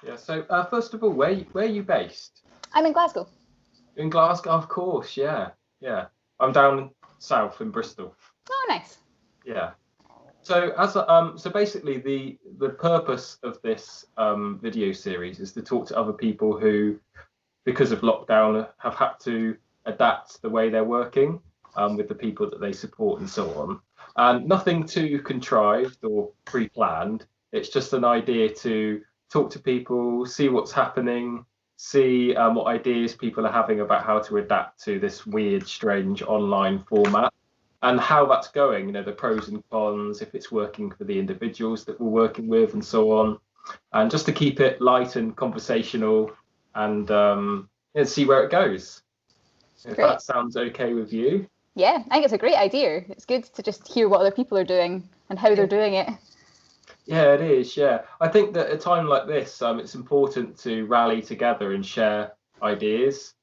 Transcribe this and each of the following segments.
Yeah. So first of all, where are you based? I'm in Glasgow. In Glasgow, of course. Yeah. Yeah. I'm down south in Bristol. Oh, nice. Yeah. So so basically the purpose of this video series is to talk to other people who, because of lockdown, have had to adapt the way they're working with the people that they support and so on. And nothing too contrived or pre-planned. It's just an idea to talk to people, see what's happening, see what ideas people are having about how to adapt to this weird, strange online format and how that's going, the pros and cons, if it's working for the individuals that we're working with and so on. And just to keep it light and conversational and see where it goes. If Great. that sounds okay with you. Yeah, I think it's a great idea. It's good to just hear what other people are doing and how they're doing it. Yeah, it is. Yeah. I think that at a time like this, it's important to rally together and share ideas.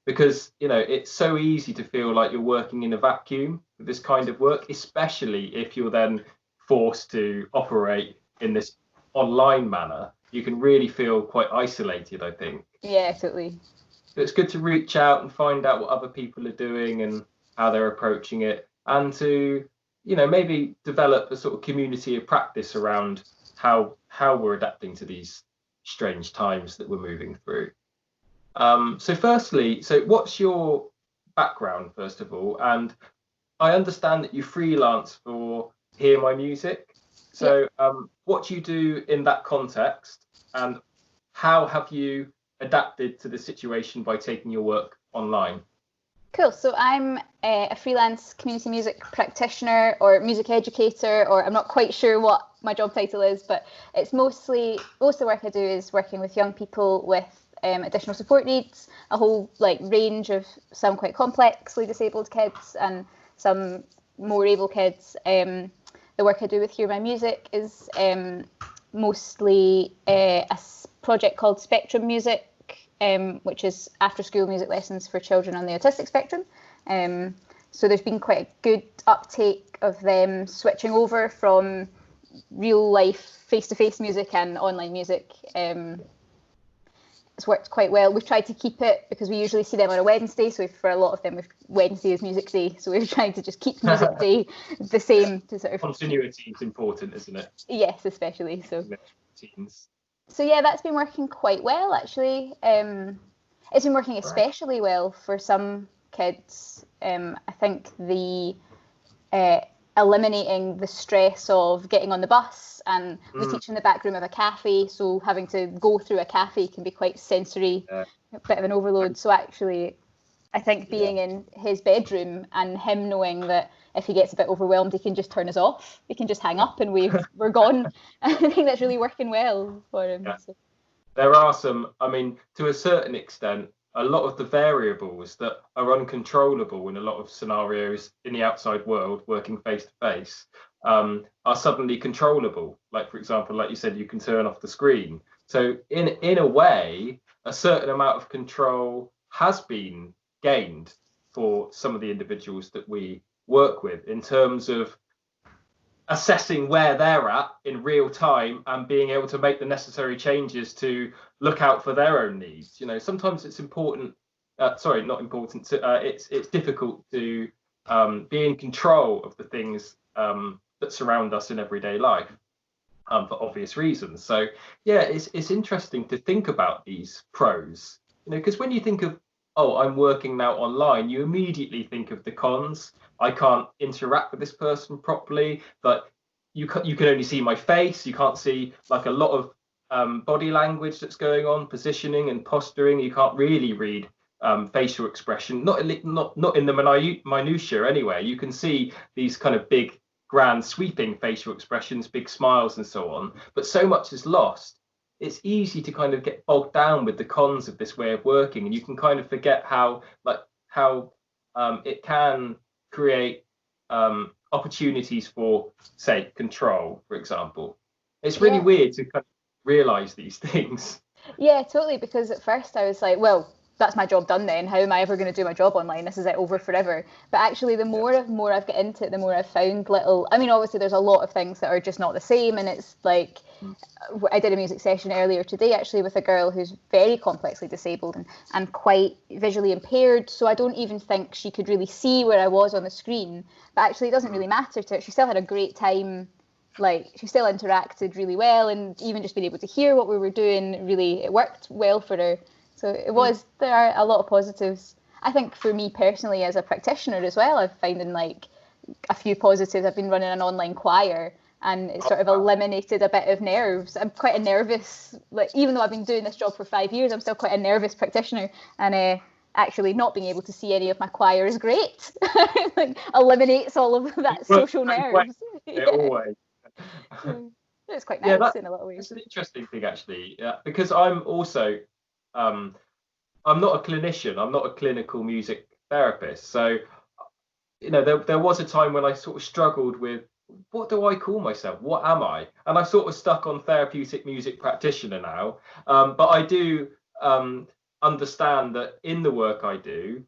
Because it's so easy to feel like you're working in a vacuum with this kind of work, especially if you're then forced to operate in this online manner. You can really feel quite isolated, I think. Yeah, totally. So it's good to reach out and find out what other people are doing and how they're approaching it, and to maybe develop a sort of community of practice around how we're adapting to these strange times that we're moving through. So firstly, what's your background, first of all? And I understand that you freelance for Hear My Music. So what do you do in that context? And how have you adapted to the situation by taking your work online? Cool. So I'm a freelance community music practitioner or music educator, or I'm not quite sure what my job title is, but it's most of the work I do is working with young people with additional support needs, a whole range of some quite complexly disabled kids and some more able kids. The work I do with Hear My Music is mostly a project called Spectrum Music, which is after-school music lessons for children on the autistic spectrum. So there's been quite a good uptake of them switching over from real-life face-to-face music and online music. It's worked quite well. We've tried to keep it, because we usually see them on a Wednesday, so for a lot of them, Wednesday is music day, so we've tried to just keep music day the same. To sort of continuity is important, isn't it? Yes, especially so. Routines. So yeah, that's been working quite well, actually. It's been working especially well for some kids. I think the eliminating the stress of getting on the bus, and we teach in the back room of a cafe, so having to go through a cafe can be quite sensory, a bit of an overload. So actually, I think being in his bedroom and him knowing that if he gets a bit overwhelmed, he can just turn us off. He can just hang up and we're gone. I think that's really working well for him. Yeah. So. There are some, to a certain extent, a lot of the variables that are uncontrollable in a lot of scenarios in the outside world, working face to face, are suddenly controllable. Like, for example, like you said, you can turn off the screen. So in a way, a certain amount of control has been gained for some of the individuals that we work with in terms of assessing where they're at in real time and being able to make the necessary changes to look out for their own needs. Sometimes it's important, it's difficult to be in control of the things that surround us in everyday life for obvious reasons. So yeah, it's interesting to think about these pros, because when you think of, oh, I'm working now online, you immediately think of the cons. I can't interact with this person properly, but you can only see my face. You can't see a lot of body language that's going on, positioning and posturing. You can't really read facial expression, not in the minutiae anyway. You can see these kind of big, grand, sweeping facial expressions, big smiles and so on, but so much is lost. It's easy to kind of get bogged down with the cons of this way of working, and you can kind of forget how it can create opportunities for, say, control, for example. It's really weird to kind of realize these things. Yeah, totally, because at first I was like, well, that's my job done then. How am I ever going to do my job online? This is it, over forever. But actually, the more I've got into it, the more I've found little, I mean, obviously there's a lot of things that are just not the same. And it's like, I did a music session earlier today, actually, with a girl who's very complexly disabled and quite visually impaired. So I don't even think she could really see where I was on the screen. But actually, it doesn't really matter to her. She still had a great time. Like, she still interacted really well, and even just being able to hear what we were doing, really, it worked well for her. So there are a lot of positives. I think for me personally as a practitioner as well, I'm finding like a few positives. I've been running an online choir, and it sort of eliminated a bit of nerves. I'm quite a nervous, like, even though I've been doing this job for 5 years, I'm still quite a nervous practitioner, and actually not being able to see any of my choir is great. Like, eliminates all of that social nerves. Always. It's quite nice in a lot of ways. It's an interesting thing, actually, because I'm also I'm not a clinician. I'm not a clinical music therapist. So, there was a time when I sort of struggled with, what do I call myself? What am I? And I sort of stuck on therapeutic music practitioner now. But I do understand that in the work I do,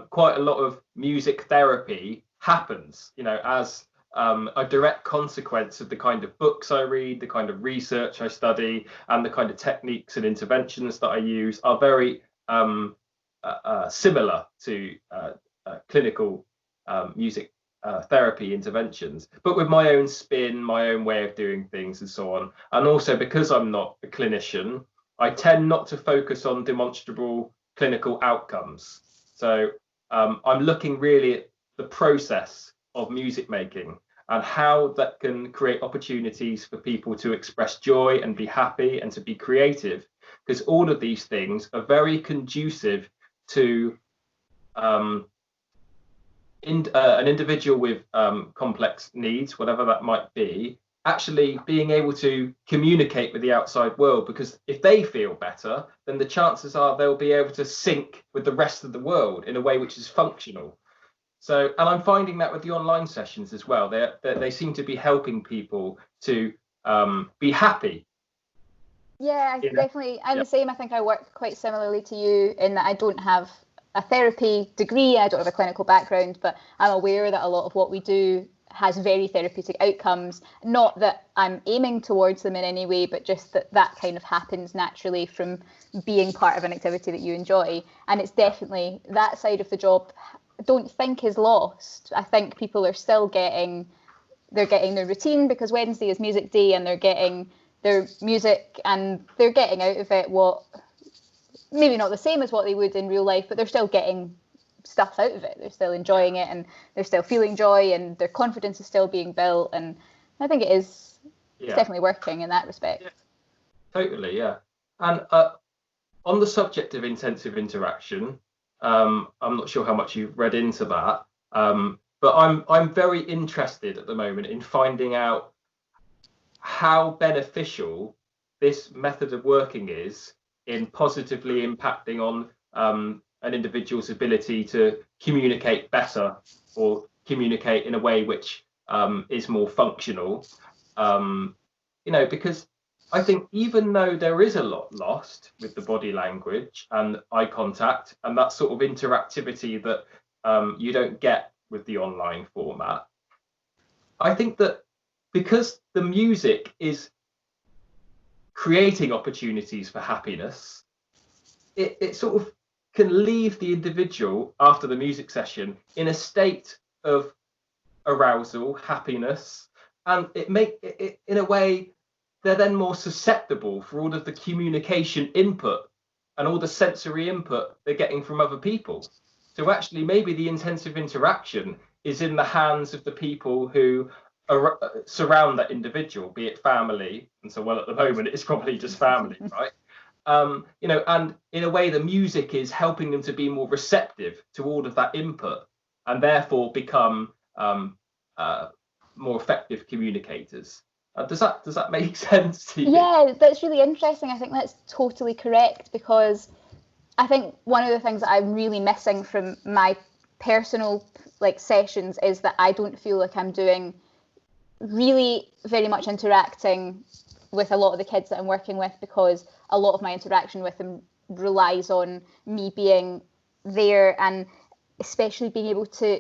quite a lot of music therapy happens, as a direct consequence of the kind of books I read, the kind of research I study, and the kind of techniques and interventions that I use are very similar to clinical music therapy interventions, but with my own spin, my own way of doing things, and so on. And also, because I'm not a clinician, I tend not to focus on demonstrable clinical outcomes. So I'm looking really at the process of music making and how that can create opportunities for people to express joy and be happy and to be creative, because all of these things are very conducive to an individual with complex needs, whatever that might be, actually being able to communicate with the outside world, because if they feel better, then the chances are they'll be able to sync with the rest of the world in a way which is functional. So, and I'm finding that with the online sessions as well. They seem to be helping people to be happy. Yeah, definitely. I'm the same. I think I work quite similarly to you in that I don't have a therapy degree. I don't have a clinical background, but I'm aware that a lot of what we do has very therapeutic outcomes. Not that I'm aiming towards them in any way, but just that kind of happens naturally from being part of an activity that you enjoy. And it's definitely that side of the job I don't think is lost. I think people are still getting their routine, because Wednesday is music day, and they're getting their music and they're getting out of it what maybe not the same as what they would in real life, but they're still getting stuff out of it. They're still enjoying it, and they're still feeling joy, and their confidence is still being built. And I think it's definitely working in that respect. Yeah, totally, yeah. And on the subject of intensive interaction, I'm not sure how much you've read into that, but I'm very interested at the moment in finding out how beneficial this method of working is in positively impacting on an individual's ability to communicate better, or communicate in a way which is more functional. Because I think even though there is a lot lost with the body language and eye contact and that sort of interactivity that you don't get with the online format, I think that because the music is creating opportunities for happiness, it sort of can leave the individual after the music session in a state of arousal, happiness, and it in a way they're then more susceptible for all of the communication input and all the sensory input they're getting from other people. So actually, maybe the intensive interaction is in the hands of the people who surround that individual, be it family. And so, well, at the moment, it's probably just family, right? And in a way, the music is helping them to be more receptive to all of that input, and therefore become more effective communicators. Does that make sense to you? Yeah, that's really interesting. I think that's totally correct, because I think one of the things that I'm really missing from my personal sessions is that I don't feel like I'm doing really very much interacting with a lot of the kids that I'm working with, because a lot of my interaction with them relies on me being there, and especially being able to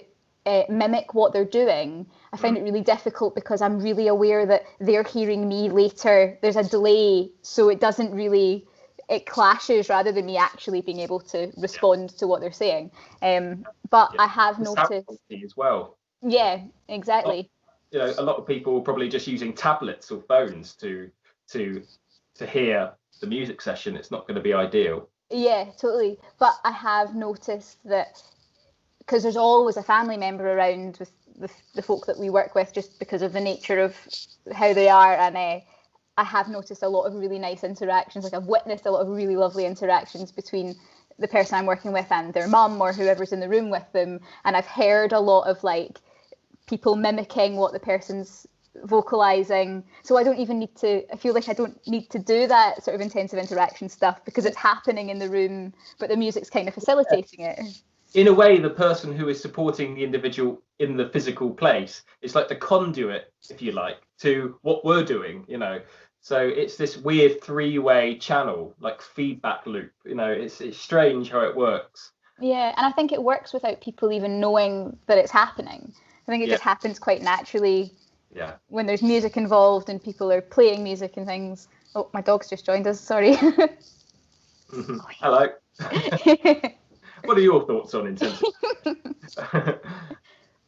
mimic what they're doing. I find it really difficult because I'm really aware that they're hearing me later. There's a delay, so it clashes rather than me actually being able to respond to what they're saying. But I have noticed as well. Yeah, exactly. A lot of people are probably just using tablets or phones to hear the music session. It's not going to be ideal. Yeah, totally. But I have noticed that, because there's always a family member around with the folk that we work with, just because of the nature of how they are, and I have noticed a lot of really nice interactions. Like, I've witnessed a lot of really lovely interactions between the person I'm working with and their mum or whoever's in the room with them, and I've heard a lot of like people mimicking what the person's vocalizing. So I feel like I don't need to do that sort of intensive interaction stuff, because it's happening in the room, but the music's kind of facilitating it. In a way, the person who is supporting the individual in the physical place is like the conduit, if you like, to what we're doing, So it's this weird three-way channel, like feedback loop. It's strange how it works. Yeah, and I think it works without people even knowing that it's happening. I think it just happens quite naturally. Yeah. When there's music involved and people are playing music and things. Oh, my dog's just joined us. Sorry. Hello. What are your thoughts on intensity?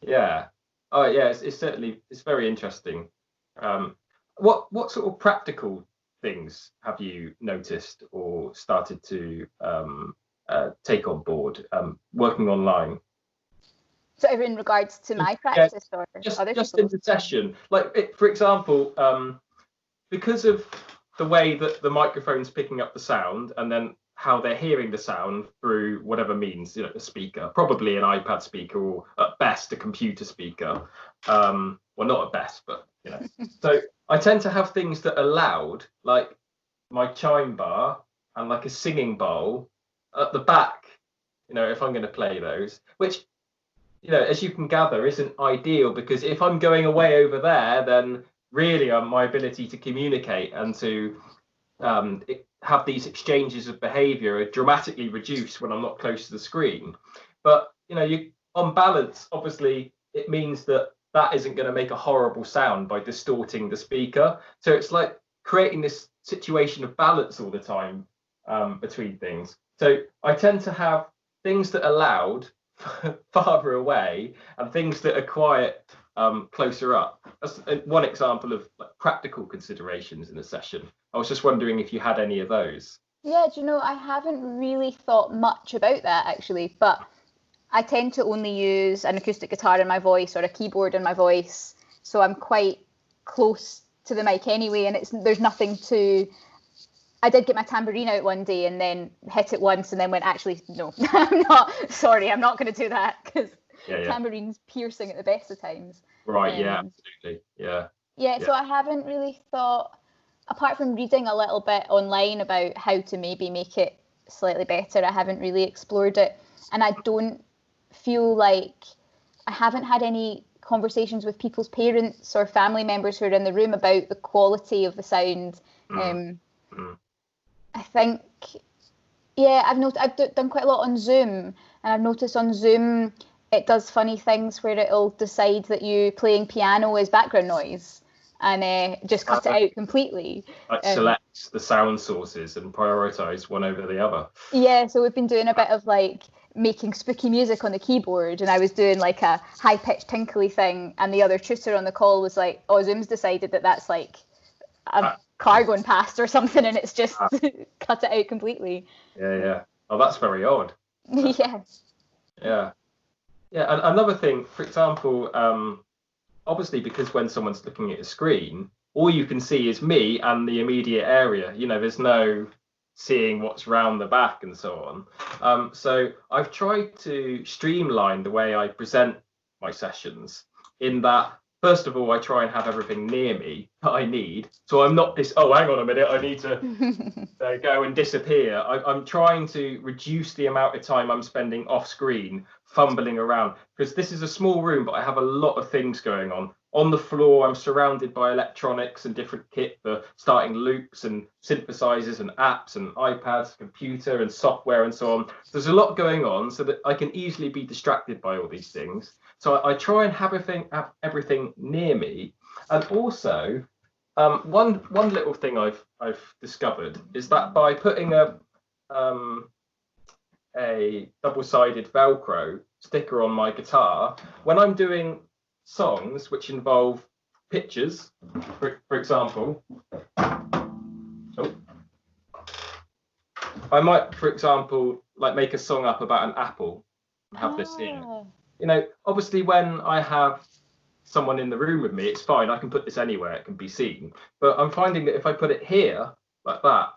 Yeah. Oh, yeah. It's very interesting. What sort of practical things have you noticed or started to take on board working online? So in regards to my practice, or just in the session, like for example, because of the way that the microphone's picking up the sound, and then how they're hearing the sound through whatever means, a speaker, probably an iPad speaker, or at best a computer speaker. Well, not at best, but So I tend to have things that are loud, like my chime bar and like a singing bowl at the back. If I'm going to play those, which, as you can gather, isn't ideal, because if I'm going away over there, then really my ability to communicate and to have these exchanges of behavior are dramatically reduced when I'm not close to the screen. But, on balance, obviously, it means that isn't going to make a horrible sound by distorting the speaker. So it's like creating this situation of balance all the time between things. So I tend to have things that are loud farther away and things that are quiet closer up. That's one example of practical considerations in a session. I was just wondering if you had any of those. Yeah, I haven't really thought much about that actually, but I tend to only use an acoustic guitar in my voice or a keyboard in my voice, so I'm quite close to the mic anyway, and there's nothing to. I did get my tambourine out one day and then hit it once and then went, actually, no, I'm not going to do that, because tambourine's piercing at the best of times. Right, yeah, absolutely, yeah. Yeah, so I haven't really thought, apart from reading a little bit online about how to maybe make it slightly better, I haven't really explored it. And I don't feel like I haven't had any conversations with people's parents or family members who are in the room about the quality of the sound. I think, I've done quite a lot on Zoom, and I've noticed on Zoom it does funny things where it'll decide that you playing piano is background noise and just cut it out completely. Like select the sound sources and prioritize one over the other. Yeah, so we've been doing a bit of like making spooky music on the keyboard, and I was doing like a high-pitched tinkly thing, and the other tutor on the call was like, oh, Zoom's decided that's like a car going past or something, and it's just cut it out completely. Yeah. Oh, that's very odd. Yeah. And another thing, for example, obviously, because when someone's looking at a screen, all you can see is me and the immediate area. There's no seeing what's round the back and so on. So I've tried to streamline the way I present my sessions, in that, first of all, I try and have everything near me that I need. So I'm not hang on a minute, I need to go and disappear. I'm trying to reduce the amount of time I'm spending off screen fumbling around, because this is a small room, but I have a lot of things going on. On the floor, I'm surrounded by electronics and different kit for starting loops and synthesizers and apps and iPads, computer and software and so on. There's a lot going on, so that I can easily be distracted by all these things. So I try and have everything near me. And also, one little thing I've discovered is that by putting a double-sided Velcro sticker on my guitar, when I'm doing songs which involve pictures, for example, I might, for example, like make a song up about an apple and have this here. You know, obviously when I have someone in the room with me, it's fine, I can put this anywhere, it can be seen. But I'm finding that if I put it here like that,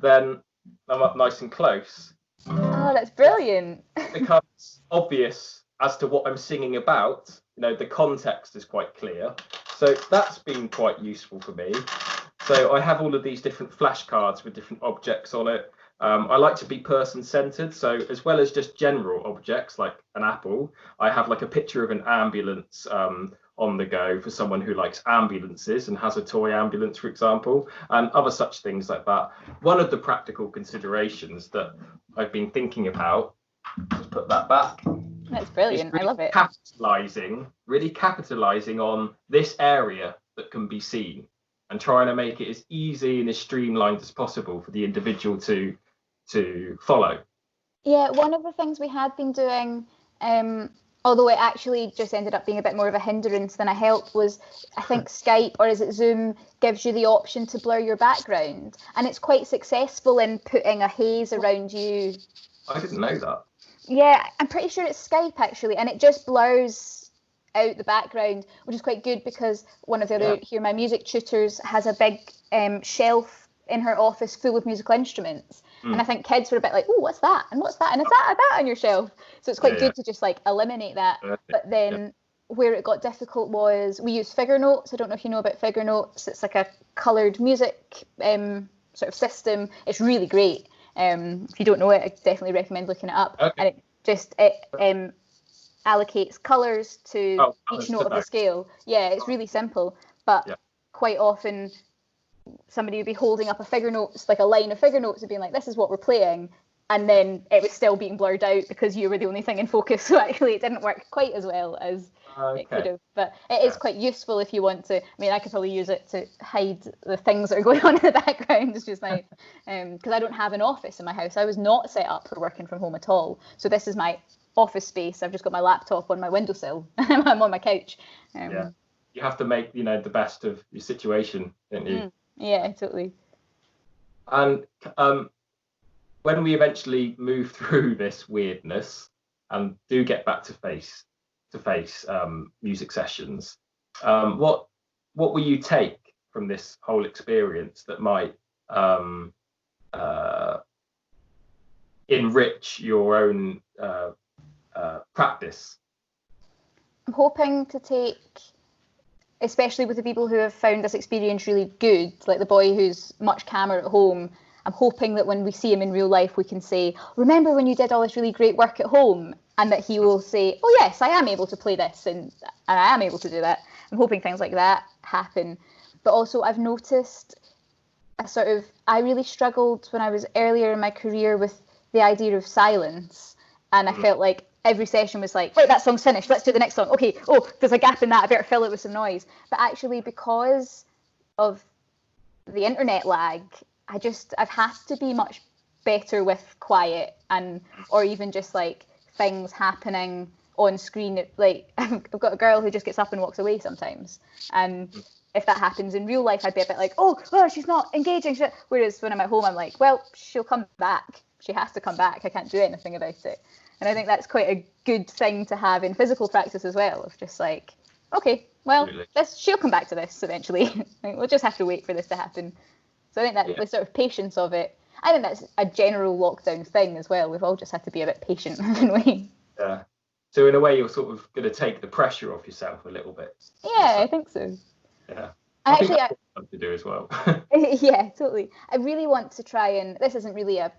then I'm up nice and close. Oh, that's brilliant. It becomes obvious as to what I'm singing about. You know, the context is quite clear. So that's been quite useful for me. So I have all of these different flashcards with different objects on it. I like to be person-centered, so as well as just general objects like an apple, I have like a picture of an ambulance on the go for someone who likes ambulances and has a toy ambulance, for example, and other such things like that. One of the practical considerations that I've been thinking about, let's put that back. That's brilliant. Really, I love it. Really capitalizing on this area that can be seen and trying to make it as easy and as streamlined as possible for the individual to follow. Yeah, one of the things we had been doing, although it actually just ended up being a bit more of a hindrance than a help, was I think Skype, or is it Zoom, gives you the option to blur your background, and it's quite successful in putting a haze around you. I didn't know that. Yeah, I'm pretty sure it's Skype actually, and it just blurs out the background, which is quite good because one of the other Hear My Music tutors has a big shelf in her office full of musical instruments. And I think kids were a bit like, oh, what's that? And what's that? And is that on your shelf? So it's quite good to just like eliminate that. But then where it got difficult was we use figure notes. I don't know if you know about figure notes. It's like a coloured music sort of system. It's really great. If you don't know it, I definitely recommend looking it up. And it just allocates colours to each note of the scale. Yeah, it's really simple. But quite often somebody would be holding up a figure notes, like a line of figure notes, and being like, this is what we're playing, and then it was still being blurred out because you were the only thing in focus. So actually it didn't work quite as well as it could have, but it is quite useful if you want to. I mean, I could probably use it to hide the things that are going on in the background. It's just like because I don't have an office in my house. I was not set up for working from home at all, so this is my office space. I've just got my laptop on my windowsill. I'm on my couch. You have to make the best of your situation, don't you? Yeah, totally. And when we eventually move through this weirdness and do get back to face music sessions, what will you take from this whole experience that might enrich your own practice? I'm hoping to take, especially with the people who have found this experience really good, like the boy who's much calmer at home, I'm hoping that when we see him in real life, we can say, remember when you did all this really great work at home? And that he will say, oh yes, I am able to play this and I am able to do that. I'm hoping things like that happen. But also I've noticed I really struggled when I was earlier in my career with the idea of silence. And I felt like every session was like, right, that song's finished, let's do the next song. Okay, there's a gap in that, I better fill it with some noise. But actually, because of the internet lag, I've had to be much better with quiet, or even just like things happening on screen. Like I've got a girl who just gets up and walks away sometimes, and if that happens in real life, I'd be a bit like, oh, she's not engaging. Whereas when I'm at home, I'm like, well, she'll come back. She has to come back. I can't do anything about it. And I think that's quite a good thing to have in physical practice as well, of just like, okay, well, she'll come back to this eventually. We'll just have to wait for this to happen. So I think that the sort of patience of it, I think that's a general lockdown thing as well. We've all just had to be a bit patient, haven't we? Yeah. So in a way, you're sort of going to take the pressure off yourself a little bit. Yeah, I think so. Yeah. I think that's what I want to do as well. Yeah, totally. I really want to try, and this isn't really a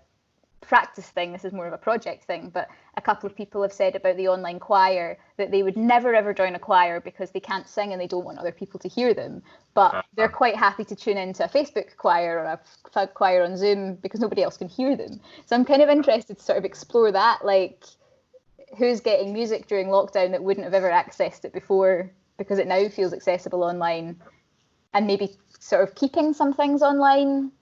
practice thing, this is more of a project thing, but a couple of people have said about the online choir that they would never ever join a choir because they can't sing and they don't want other people to hear them, but they're quite happy to tune into a Facebook choir or a choir on Zoom because nobody else can hear them. So I'm kind of interested to sort of explore that, like who's getting music during lockdown that wouldn't have ever accessed it before because it now feels accessible online, and maybe sort of keeping some things online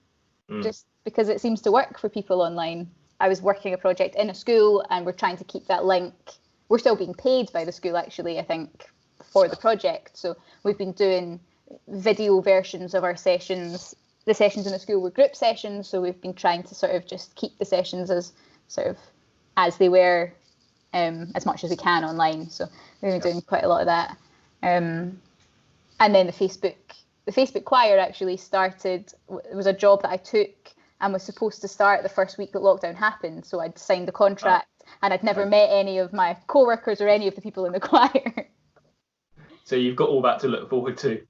just because it seems to work for people online. I was working a project in a school and we're trying to keep that link. We're still being paid by the school, actually, I think, for the project. So we've been doing video versions of our sessions. The sessions in the school were group sessions, so we've been trying to sort of just keep the sessions as sort of as they were, as much as we can online. So we've been doing quite a lot of that. And then the Facebook choir actually started. It was a job that I took and was supposed to start the first week that lockdown happened. So I'd signed the contract and I'd never met any of my co-workers or any of the people in the choir. So you've got all that to look forward to.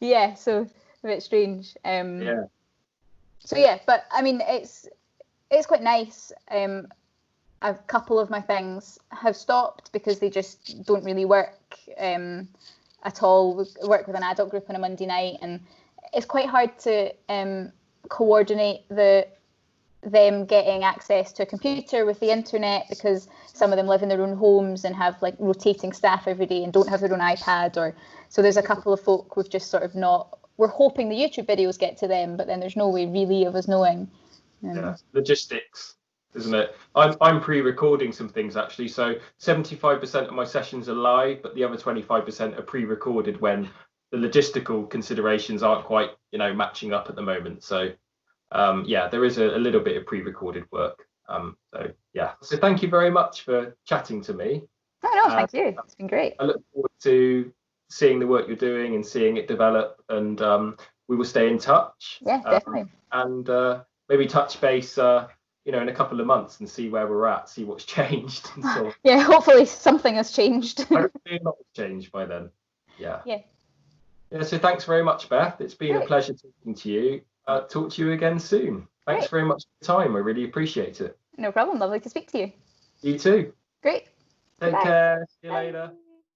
Yeah, so a bit strange. So yeah, but I mean, it's quite nice. A couple of my things have stopped because they just don't really work at all. We work with an adult group on a Monday night, and it's quite hard to coordinate them getting access to a computer with the internet, because some of them live in their own homes and have like rotating staff every day and don't have their own iPad, or so there's a couple of folk we've just sort of not. We're hoping the YouTube videos get to them, but then there's no way really of us knowing. Logistics, isn't it? I'm pre-recording some things actually, so 75% of my sessions are live, but the other 25% are pre-recorded when the logistical considerations aren't quite, matching up at the moment. So there is a little bit of pre-recorded work. So thank you very much for chatting to me. No, thank you. It's been great. I look forward to seeing the work you're doing and seeing it develop, and we will stay in touch. Yeah, definitely. And maybe touch base in a couple of months and see where we're at, see what's changed. And so yeah, hopefully something has changed. Hopefully a lot has changed by then. Yeah, so thanks very much, Beth. It's been a pleasure talking to you. Talk to you again soon. Thanks very much for your time. I really appreciate it. No problem. Lovely to speak to you. You too. Great. Take care. See you later.